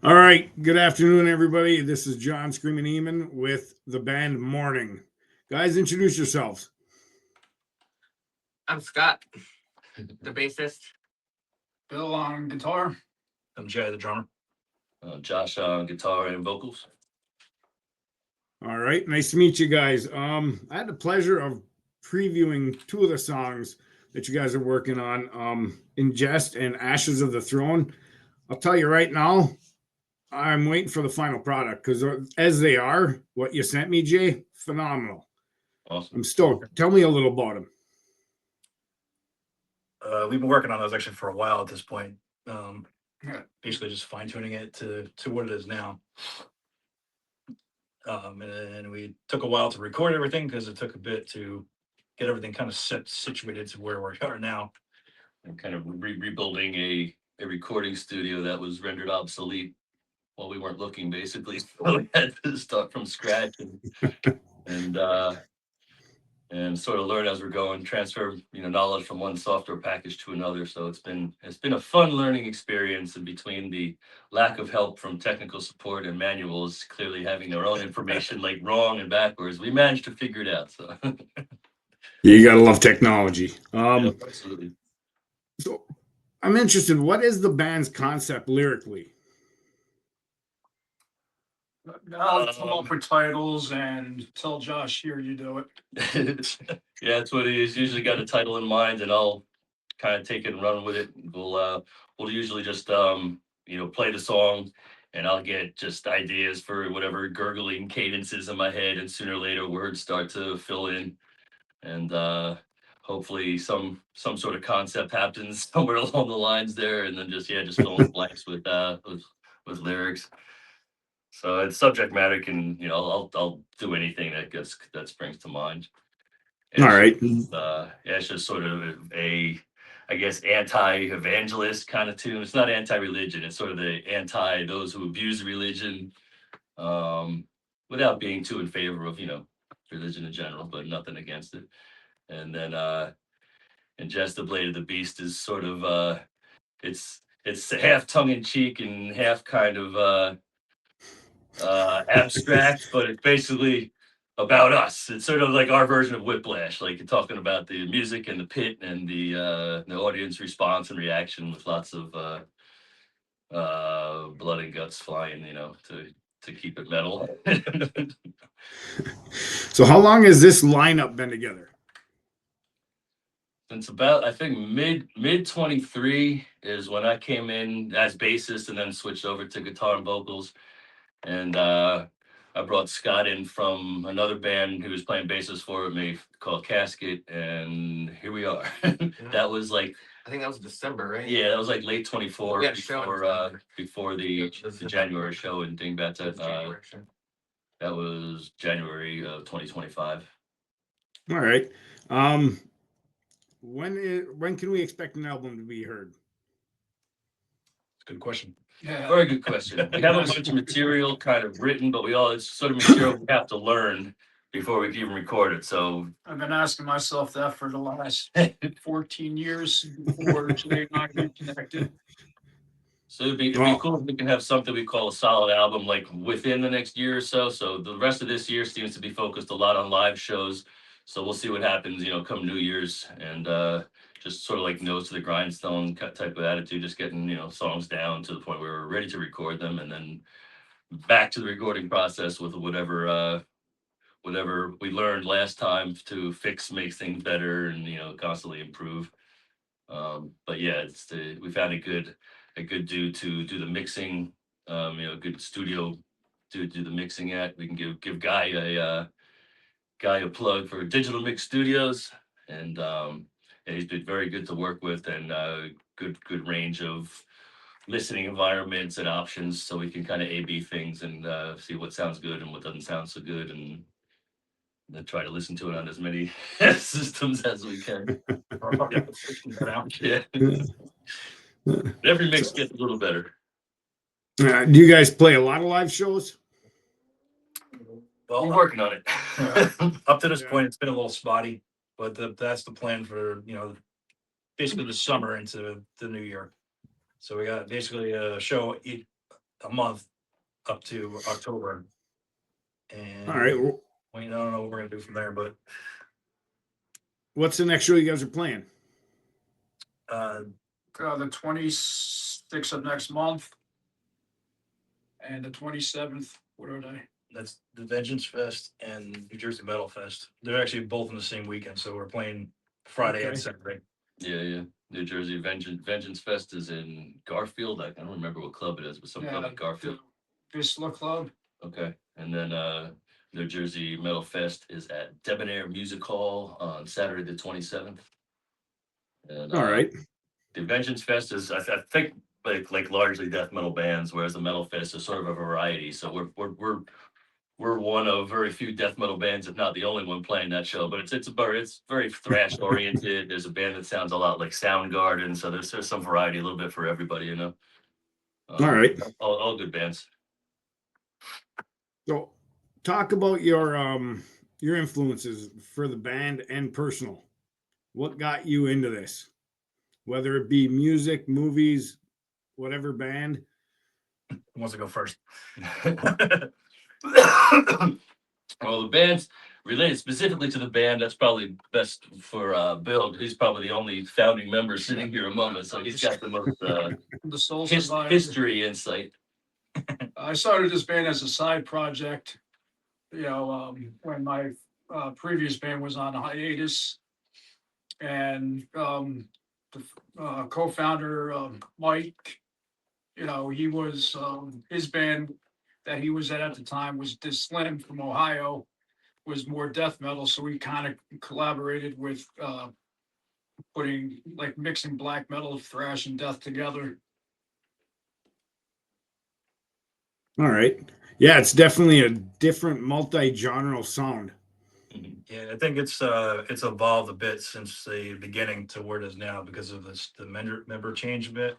All right. Good afternoon, everybody. This is John Screaming Eamon with the band Mourning. Guys, introduce yourselves. I'm Scott, the bassist. Bill on guitar. I'm Jay, the drummer. Josh on guitar and vocals. All right. Nice to meet you guys. I had the pleasure of previewing two of the songs that you guys are working on, Ingest and Ashes of the Throne. I'll tell you right now, I'm waiting for the final product because as they are, what you sent me, Jay, phenomenal. Awesome. I'm stoked. Tell me a little about them. We've been working on those actually for a while at this point. Basically just fine tuning it to what it is now. And we took a while to record everything because it took a bit to get everything kind of situated to where we are now. And kind of rebuilding a recording studio that was rendered obsolete while we weren't looking, basically. So we had to start from scratch and sort of learn as we're going, transfer knowledge from one software package to another. So it's been a fun learning experience. And between the lack of help from technical support and manuals clearly having their own information like wrong and backwards, we managed to figure it out. So You gotta love technology. yeah, absolutely. So I'm interested. What is the band's concept lyrically? I'll come up with titles and tell Josh, here, you do it. Yeah, that's what it is. Usually got a title in mind, and I'll kind of take it and run with it. We'll usually just play the song, and I'll get just ideas for whatever gurgling cadences in my head, and sooner or later words start to fill in, and hopefully some sort of concept happens somewhere along the lines there, and then just fill in the blanks with lyrics. So it's subject matter can I'll do anything that springs to mind. All right. It's just sort of I guess anti-evangelist kind of tune. It's not anti-religion. It's sort of the anti those who abuse religion, without being too in favor of religion in general, but nothing against it. And then and just the Blade of the Beast is sort of it's half tongue in cheek and half kind of abstract, but it's basically about us. It's sort of like our version of Whiplash, like you're talking about the music and the pit and the audience response and reaction with lots of blood and guts flying, to keep it metal. So how long has this lineup been together? Since about I think mid 23 is when I came in as bassist and then switched over to guitar and vocals. And I brought Scott in from another band who was playing bassist for me called Casket, and here we are. That was like I think that was December, right? yeah, that was like late 24 We had a show in before the January show in Dingbat. That's January, sure. That was January of 2025. All right. When can we expect an album to be heard? Good question. Yeah. Very good question. We have a bunch of material kind of written, but it's sort of material we have to learn before we can even record it. So I've been asking myself that for the last 14 years before Jay and I reconnected. So it'd be cool if we can have something we call a solid album like within the next year or so. So the rest of this year seems to be focused a lot on live shows. So we'll see what happens, come New Year's, and just sort of like nose to the grindstone type of attitude, just getting, songs down to the point where we're ready to record them, and then back to the recording process with whatever we learned last time to make things better and, constantly improve. But yeah, we found a good dude to do the mixing, a good studio to do the mixing at. We can give Guy a plug for Digital Mix Studios, and he's been very good to work with, and good range of listening environments and options, so we can kind of A/B things and see what sounds good and what doesn't sound so good, and then try to listen to it on as many systems as we can. Yeah. Every mix gets a little better. Do you guys play a lot of live shows? Well, we're working on it. Up to this Yeah. point, it's been a little spotty, but that's the plan for, basically the summer into the new year. So we got basically a show a month up to October. And All right. Well, I don't know what we're gonna do from there, but what's the next show you guys are playing? The 26th of next month. And the 27th, what are they? that's the Vengeance Fest and New Jersey Metal Fest. They're actually both in the same weekend, so we're playing Friday Okay. and Saturday. Yeah. New Jersey Vengeance Fest is in Garfield. I don't remember what club it is, but some club in Garfield. Vistula Club. Okay. And then New Jersey Metal Fest is at Debonair Music Hall on Saturday the 27th. And All right. the Vengeance Fest is I think like largely death metal bands, whereas the Metal Fest is sort of a variety. So we're one of very few death metal bands, if not the only one playing that show. But it's very thrash oriented. There's a band that sounds a lot like Soundgarden, so there's some variety, a little bit for everybody, you know. All right. All good bands. So, talk about your influences for the band and personal. What got you into this? Whether it be music, movies, whatever band. Who wants to go first? Well, the band's related specifically to the band. That's probably best for Bill. He's probably the only founding member sitting here among us, so he's got the most The Soul Survivor. history insight. I started this band as a side project, when my previous band was on hiatus. And the co-founder, Mike, he was, his band that he was at the time was This Slim from Ohio, was more death metal. So we kind of collaborated with mixing black metal, thrash, and death together. All right. Yeah, it's definitely a different multi-genre sound. Yeah, I think it's evolved a bit since the beginning to where it is now because of the member change a bit.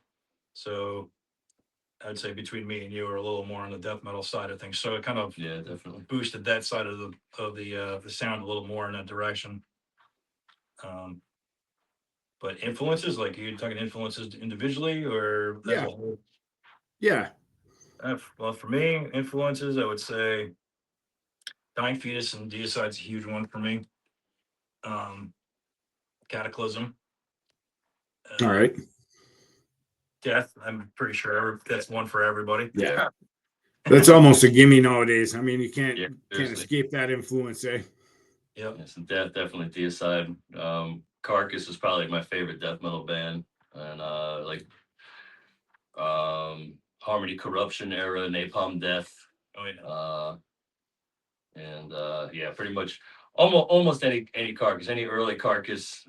So I'd say between me and you are a little more on the death metal side of things. So it kind of Yeah, definitely. boosted that side of the sound a little more in that direction. But influences, like you're talking influences individually or as Yeah. a whole? Yeah. Well, for me, influences, I would say Dying Fetus and Deicide's a huge one for me. Cataclysm. All right. Death, I'm pretty sure that's one for everybody. Yeah. That's almost a gimme nowadays. I mean, you can't seriously. escape that influence, eh? Yep. Yes, and definitely Deicide. Carcass is probably my favorite death metal band, and Harmony Corruption era, Napalm Death, Oh, yeah. and pretty much almost any Carcass, any early Carcass.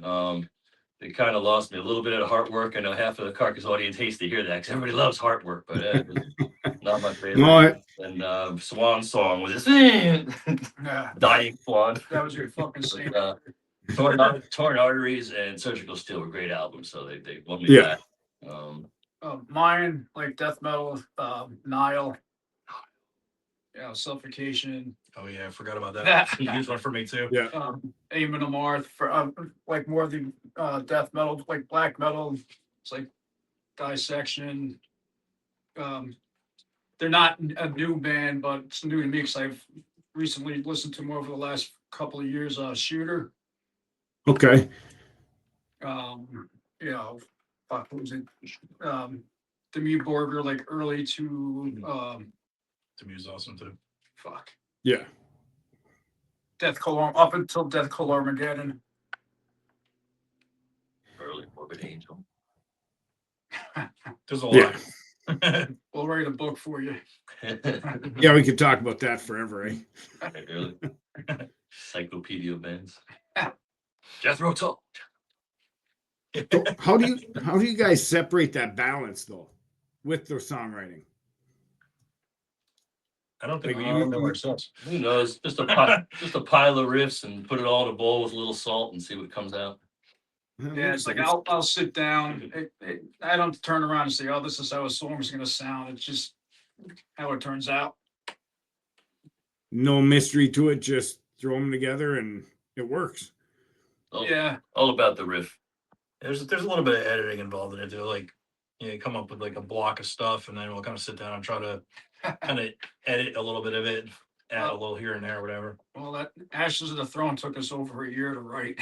They kind of lost me a little bit at Heartwork. I know half of the Carcass audience hates to hear that because everybody loves Heartwork, but not my favorite. No, And Swan Song was this Yeah, dying swan. that was your fucking scene. Torn Arteries and Surgical Steel were great albums, so they won me Yeah. back. Mine, like death metal, Nile, Suffocation, Oh yeah, I forgot about that. Huge one for me too. yeah. Aim and Amarth for like more of the death metal, like black metal. It's like Dissection. They're not a new band, but it's new to me because I've recently listened to them over the last couple of years. Shooter. Okay. Fuck, what was it? The Mute Borger, like early to To me is awesome too. fuck. Yeah. Death Color up until Death Color Armageddon. Early Morbid Angel. There's a Yeah. lot. We'll write a book for you. Yeah, we could talk about that forever, eh? Early Cyclopedia bands. Jethro Tull. So how do you guys separate that balance though with the songwriting? I don't think we Like, even know ourselves. Who knows? Just a pile of riffs and put it all in a bowl with a little salt and see what comes out. Yeah, it's like I'll sit down. I don't turn around and say, "Oh, this is how a song is going to sound." It's just how it turns out. No mystery to it, just throw them together and it works. All, Yeah, all about the riff. There's a little bit of editing involved in it too. Like, you come up with like a block of stuff, and then we'll kind of sit down and try to kind of edit a little bit of it, add a little here and there, whatever. Well, that Ashes of the Throne took us over a year to write.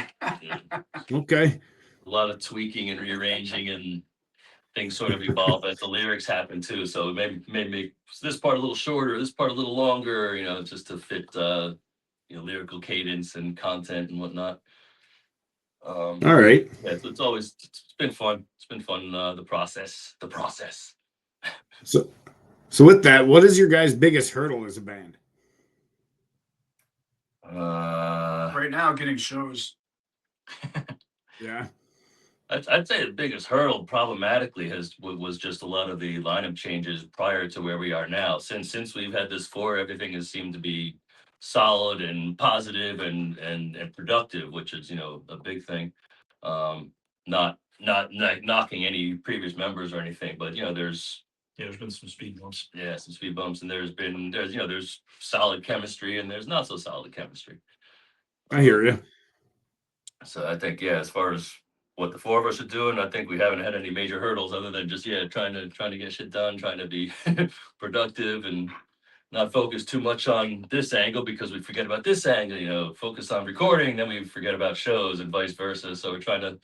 Okay. A lot of tweaking and rearranging, and things sort of evolve as the lyrics happen too. So maybe make this part a little shorter, this part a little longer, just to fit lyrical cadence and content and whatnot. All right. Yeah, so it's been fun. It's been fun, the process. So with that, what is your guys' biggest hurdle as a band? Right now, getting shows. Yeah. I'd say the biggest hurdle problematically was just a lot of the lineup changes prior to where we are now. Since we've had this everything has seemed to be solid and positive and productive, which is a big thing. Not knocking any previous members or anything, but there's There's been some speed bumps. some speed bumps, and there's solid chemistry and there's not so solid chemistry. I hear you. So I think, as far as what the four of us are doing, I think we haven't had any major hurdles other than just trying to get shit done, trying to be productive and not focus too much on this angle because we forget about this angle. Focus on recording, then we forget about shows and vice versa. So we're trying to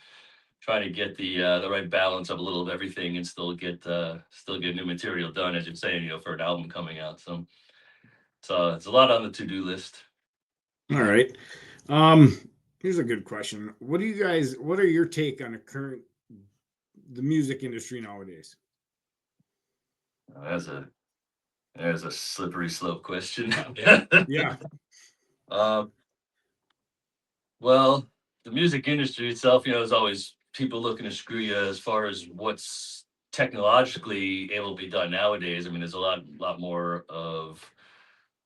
get the right balance of a little of everything and still get new material done, as you're saying, for an album coming out. So it's a lot on the to-do list. All right. Here's a good question. What are your take on the music industry nowadays? There's a slippery slope question. Yeah. Well, the music industry itself, is always people looking to screw you as far as what's technologically able to be done nowadays. I mean, there's a lot more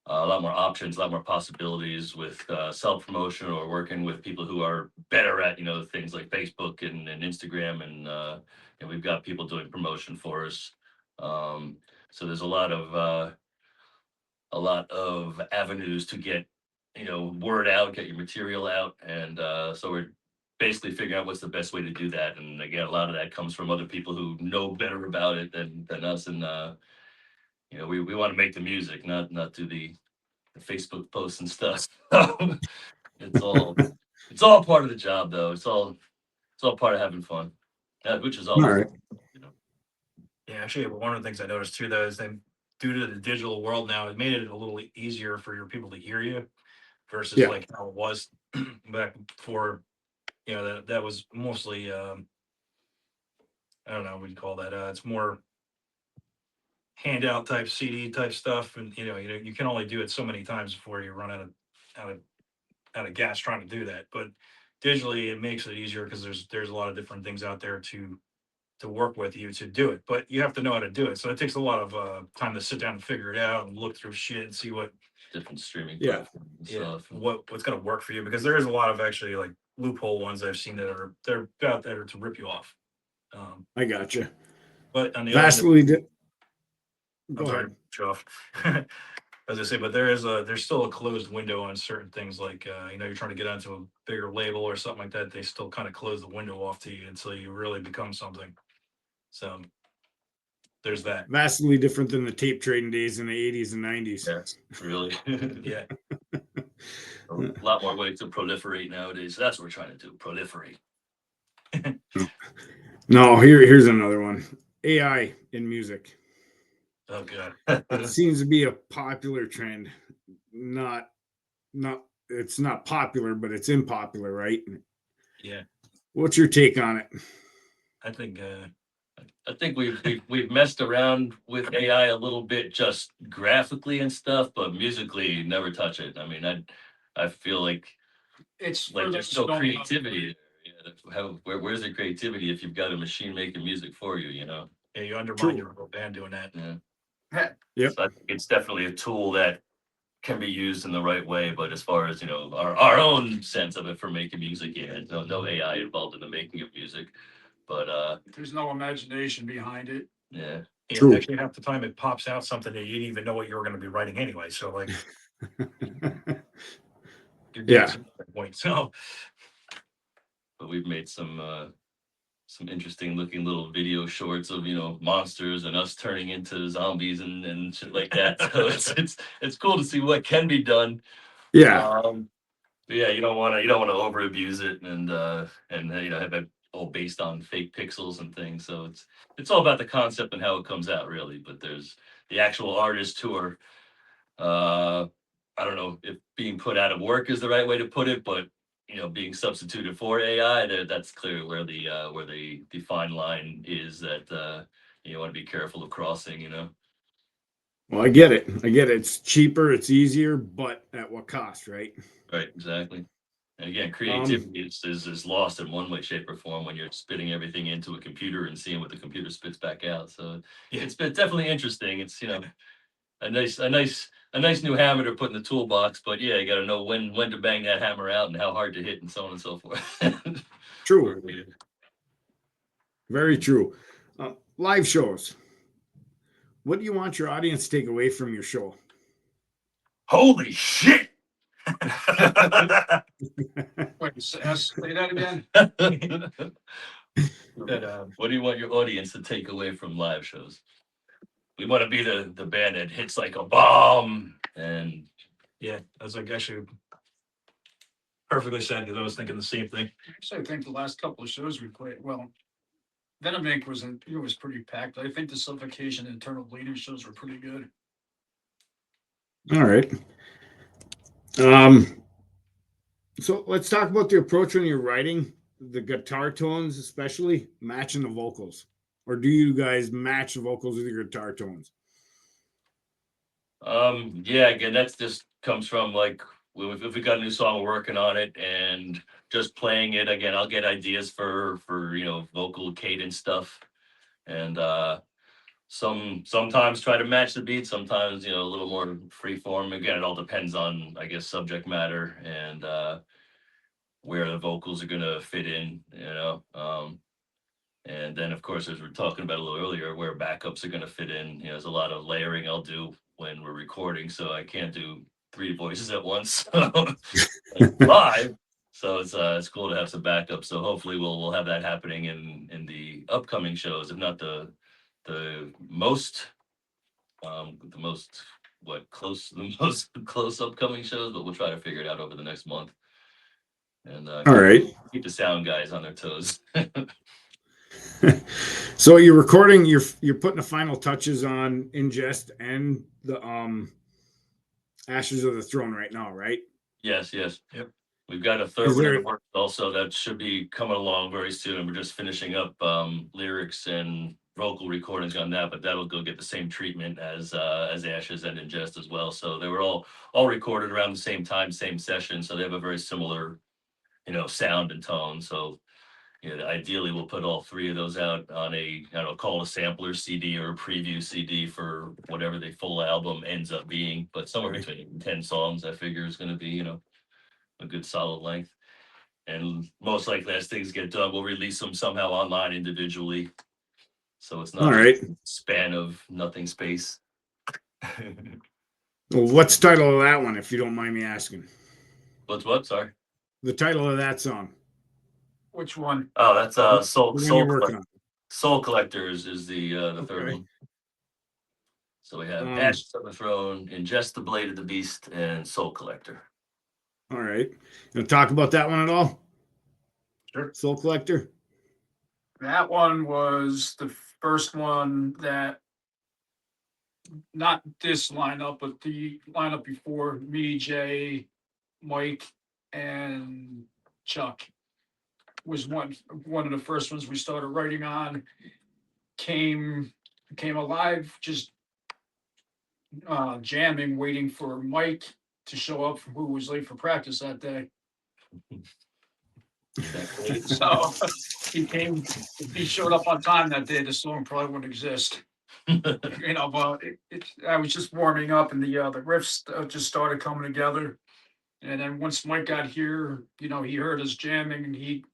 options, a lot more possibilities with self-promotion or working with people who are better at, things like Facebook and Instagram. And we've got people doing promotion for us. So there's a lot of avenues to get, word out, get your material out. And so we're basically figuring out what's the best way to do that. And again, a lot of that comes from other people who know better about it than us. And, we want to make the music, not do the Facebook posts and stuff. it's all part of the job, though. It's all part of having fun, which is All always, right. Yeah, actually, one of the things I noticed too, though, is that due to the digital world now, it made it a little easier for your people to hear you versus Yeah. like how it was back before. That was mostly I don't know what you call that. It's more handout type CD type stuff, and you can only do it so many times before you run out of gas trying to do that. But digitally, it makes it easier because there's a lot of different things out there to work with you to do it, but you have to know how to do it. So it takes a lot of time to sit down and figure it out and look through shit and see what different streaming Yeah. platforms and stuff. what's going to work for you, because there is a lot of actually like loophole ones I've seen that they're out there to rip you off. I got you. But on the other end, Vastly. Go I'm sorry, ahead. to off. As I say, but there's still a closed window on certain things, like you're trying to get onto a bigger label or something like that. They still kind of close the window off to you until you really become something. So there's that. Vastly different than the tape trading days in the 80s and 90s. Yeah, really. Yeah. A lot more ways to proliferate nowadays. That's what we're trying to do, proliferate. No, here's another one. AI in music. Oh god. It seems to be a popular trend. It's not popular, but it's impopular, right? Yeah. What's your take on it? I think I think we've messed around with AI a little bit, just graphically and stuff, but musically, never touch it. I mean, I feel like It's there's no creativity. Where's the creativity if you've got a machine making music for you? yeah, you undermine True. your whole band doing that. Yeah. Yep. So I think it's definitely a tool that can be used in the right way. But as far as our own sense of it for making music, no AI involved in the making of music. But There's no imagination behind it. yeah. Yeah, True. actually, half the time it pops out something that you didn't even know what you were going to be writing anyway. So like, you're getting Yeah. to that point. So But we've made some some interesting looking little video shorts of, monsters and us turning into zombies and shit like that. So it's cool to see what can be done. Yeah. But yeah, you don't want to over abuse it and have it all based on fake pixels and things. So it's all about the concept and how it comes out really. But there's the actual artists who are I don't know if being put out of work is the right way to put it, but being substituted for AI, that's clearly where the fine line is that you want to be careful of crossing. Well, I get it. It's cheaper, it's easier, but at what cost, right? Right, exactly. And again, creativity is lost in one way, shape, or form when you're spitting everything into a computer and seeing what the computer spits back out. So it's been definitely interesting. It's a nice new hammer to put in the toolbox, but yeah, you got to know when to bang that hammer out and how hard to hit and so on and so forth. True. Very true. Live shows. What do you want your audience to take away from your show? Holy shit! Wait, say that again? What do you want your audience to take away from live shows? We want to be the band that hits like a bomb and Yeah, that's like actually perfectly said because I was thinking the same thing. Actually, I think the last couple of shows we played, well, Venom Inc. was pretty packed. I think the Suffocation and Eternal Bleeding shows were pretty good. All right. So let's talk about the approach when you're writing, the guitar tones, especially matching the vocals. Or do you guys match the vocals with your guitar tones? yeah, again, that's just comes from like if we got a new song, we're working on it and just playing it again. I'll get ideas for vocal cadence stuff, and sometimes try to match the beat. Sometimes a little more free form. Again, it all depends on I guess subject matter and where the vocals are gonna fit in. And then, of course, as we are talking about a little earlier, where backups are going to fit in. There's a lot of layering I'll do when we're recording, so I can't do 3 voices at once live. So it's cool to have some backup. So hopefully we'll have that happening in the upcoming shows, if not the most the most close upcoming shows, but we'll try to figure it out over the next month. And All right. keep the sound guys on their toes. So you're recording, you're putting the final touches on Ingest and the Ashes of the Throne right now, right? Yes. Yep. We've got a third Is one in there- the works also that should be coming along very soon. And we're just finishing up lyrics and vocal recordings on that, but that'll go get the same treatment as Ashes and Ingest as well. So they were all recorded around the same time, same session. So they have a very similar, sound and tone. So ideally we'll put all 3 of those out on I don't know, call it a sampler CD or a preview CD for whatever the full album ends up being. But somewhere between 8 and 10 songs, I figure is going to be, a good solid length. And most likely as things get done, we'll release them somehow online individually. So it's not All just right. a span of nothing space. Well, what's the title of that one, if you don't mind me asking? What? Sorry. The title of that song. Which one? Oh, that's The one you're working on. Soul Collectors is the third Okay. one. So we have Um, Ashes of the Throne, Ingest the Blade of the Beast, and Soul Collector. All right. You want to talk about that one at all? Sure. Soul Collector. That one was the first one that, not this lineup, but the lineup before me, Jay, Mike, and Chuck was one of the first ones we started writing on. Came alive, just jamming, waiting for Mike to show up, who was late for practice that day. So if he showed up on time that day, the song probably wouldn't exist. But I was just warming up, and the riffs just started coming together. And then once Mike got here, he heard us jamming, and he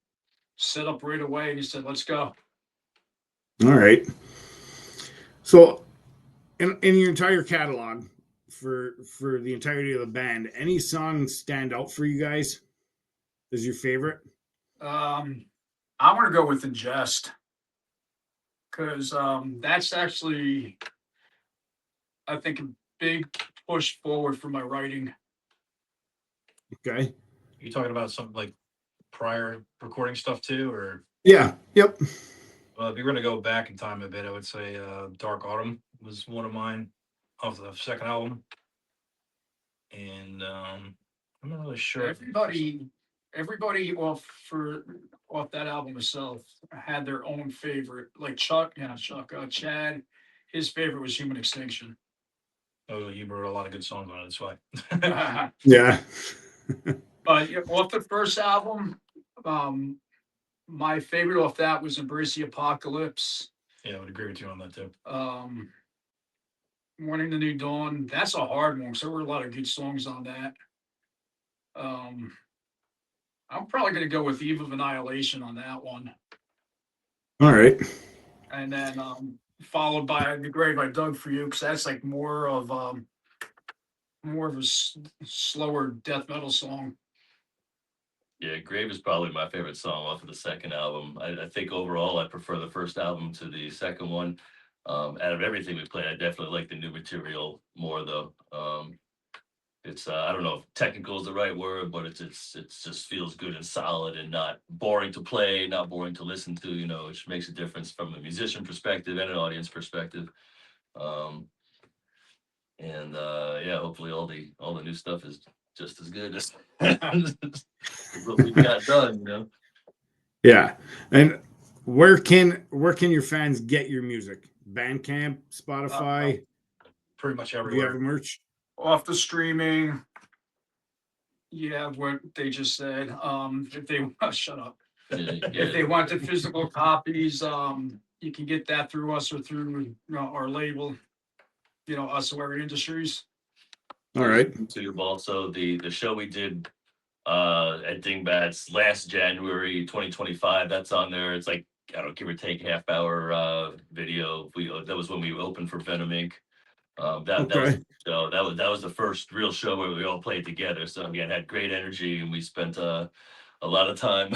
set up right away, and he said, "Let's go." All right. So, in your entire catalog, for the entirety of the band, any songs stand out for you guys as your favorite? I'm gonna go with Ingest. Cause that's actually, I think, a big push forward for my writing. Okay. You talking about something like prior recording stuff too, or? Yeah. Yep. Well, if you're gonna go back in time a bit, I would say Dark Autumn was one of mine off the second album. And I'm not really sure. Everybody off that album itself had their own favorite. Like Chuck, Chad, his favorite was Human Extinction. Oh, you wrote a lot of good songs on it, that's why. Yeah. But yeah, off the first album, my favorite off that was Embrace the Apocalypse. Yeah, I would agree with you on that too. Mourning the New Dawn. That's a hard one. So there were a lot of good songs on that. I'm probably gonna go with Eve of Annihilation on that one. All right. And then followed by The Grave I Dug for You, because that's like more of a slower death metal song. Yeah, Grave is probably my favorite song off of the second album. I think overall I prefer the first album to the second one. Out of everything we played, I definitely like the new material more though. It's I don't know if technical is the right word, but it's just feels good and solid and not boring to play, not boring to listen to, you know, which makes a difference from a musician perspective and an audience perspective. And yeah, hopefully all the new stuff is just as good as what we got done, you know. Yeah. And where can your fans get your music? Bandcamp, Spotify? Pretty much Do you have a everywhere. merch? Off the streaming. Yeah, what they just said. If they shut up. If they want the physical copies, you can get that through us or through our label, Ossuary Industries. All right. YouTube also the show we did at Dingbats last January 2025. That's on there. It's like I don't know, give or take half-hour video. That was when we opened for Venom Inc. That was Okay. so that was the first real show where we all played together. So again, had great energy, and we spent a lot of time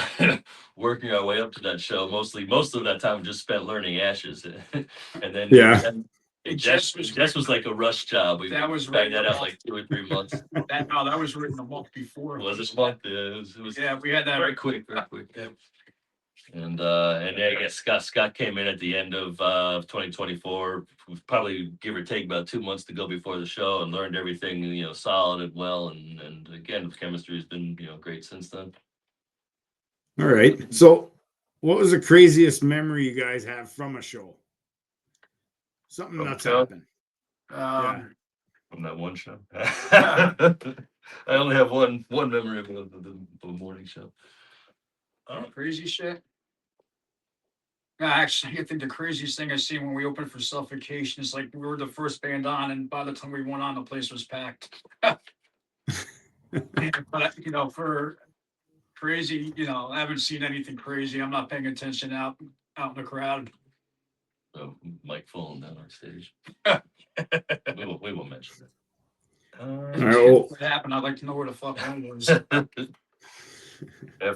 working our way up to that show. Most of that time just spent learning Ashes, and then Yeah. Jess was like a rush job. We That was banged that right. out like 2 or 3 months. That was written a month before. Was this month? Yeah, it was Yeah, we had that. very quick. Yeah. And yeah, I guess Scott came in at the end of 2024, probably give or take about 2 months to go before the show, and learned everything, you know, solid and well. And again, the chemistry has been, you know, great since then. All right. So what was the craziest memory you guys have from a show? Something From a nuts show? happened. Yeah. From that one show. I only have one memory of the morning show. Crazy shit. Actually, I think the craziest thing I seen when we opened for Suffocation is like we were the first band on, and by the time we went on, the place was packed. But for crazy, I haven't seen anything crazy. I'm not paying attention out in the crowd. Mike Fulham down on stage. we won't mention that. All right. Well, What happened? I'd like to know where the fuck one was.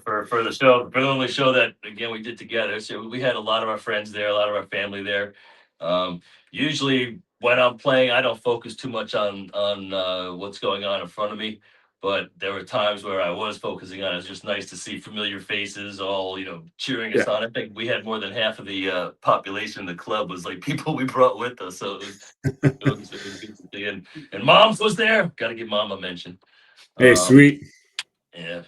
For the show, for the only show that again we did together. So we had a lot of our friends there, a lot of our family there. Usually when I'm playing, I don't focus too much on what's going on in front of me. But there were times where I was focusing on it. It's just nice to see familiar faces all, cheering us on. I think we had more than half of the population in the club was like people we brought with us. So it was good to see. And Moms was there. Got to give Mom a mention. hey, sweet. Yeah,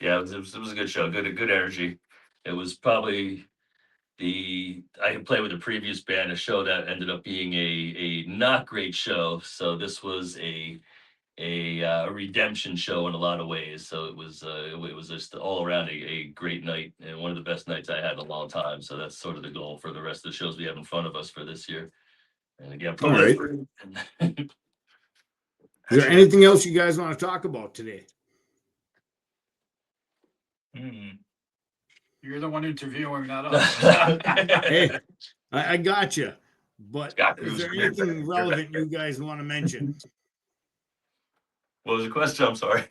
yeah, it was a good show, good energy. It was probably I had played with the previous band, a show that ended up being a not great show. So this was a redemption show in a lot of ways. So it was just all around a great night and one of the best nights I had in a long time. So that's sort of the goal for the rest of the shows we have in front of us for this year. And again, All right. Is there anything else you guys want to talk about today? You're the one interviewing, not us. Hey, I got you. But Scott, is there you're anything back. relevant you guys want to mention? What was the question? I'm sorry.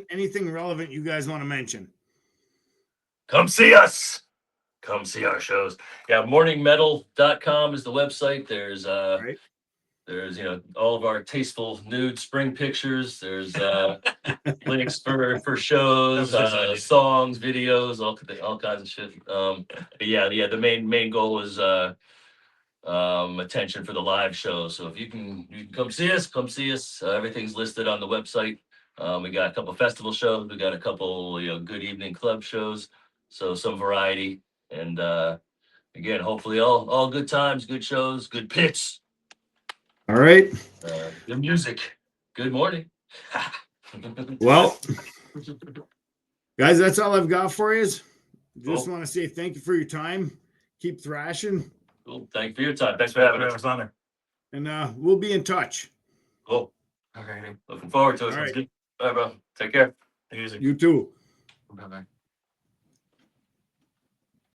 Anything relevant you guys want to mention? Come see us. come see our shows. Yeah, mourningmetal.com is the website. Right. There's all of our tasteful nude spring pictures. There's links for shows, That was his idea. songs, videos, all kinds of shit. But yeah, the main goal is attention for the live shows. So if you can come see us, everything's listed on the website. We got a couple festival shows, we got a couple good evening club shows, so some variety. And again, hopefully all good times, good shows, good pits, All right. good music, good morning. Well, guys, that's all I've got for you. Just Cool. want to say thank you for your time. Keep thrashing, Cool. Thank you for your time. Thanks for having us. on there. and we'll be in touch. Cool. Okay. Looking forward to it. All Sounds right. good. Bye, bro. Take care. Easy. You too. Bye bye.